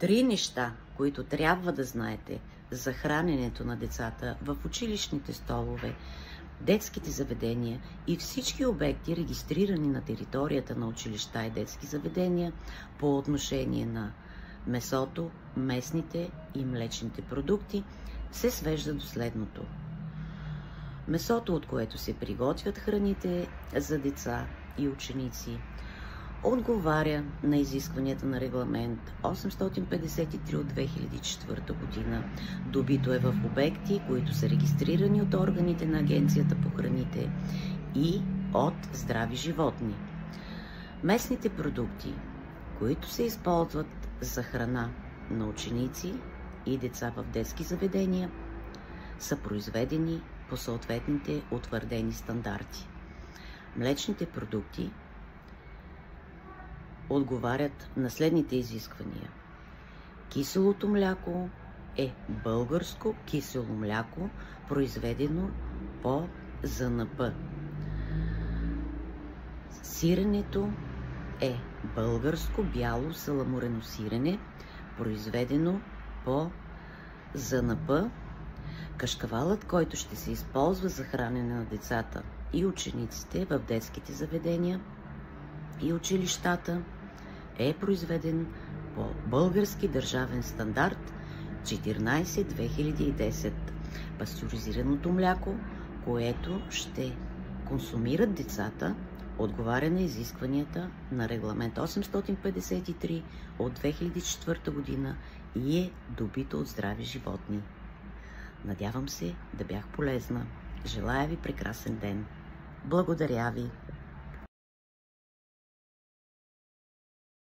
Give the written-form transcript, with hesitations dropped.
Три неща, които трябва да знаете за храненето на децата в училищните столове, детските заведения и всички обекти, регистрирани на територията на училища и детски заведения по отношение на месото, месните и млечните продукти, се свежда до следното. Месото, от което се приготвят храните за деца и ученици, отговаря на изискванията на регламент 853 от 2004 година. Добито е в обекти, които са регистрирани от органите на Агенцията по храните и от здрави животни. Месните продукти, които се използват за храна на ученици и деца в детски заведения, са произведени по съответните утвърдени стандарти. Млечните продукти отговарят на следните изисквания. Киселото мляко е българско кисело мляко, произведено по ЗНП. Сиренето е българско бяло саламурено сирене, произведено по ЗНП. Кашкавалът, който ще се използва за хранене на децата и учениците в детските заведения и училищата, е произведен по български държавен стандарт 14-2010. Пастеризираното мляко, което ще консумират децата, отговаря на изискванията на регламент 853 от 2004 година и е добито от здрави животни. Надявам се да бях полезна. Желая ви прекрасен ден. Благодаря ви!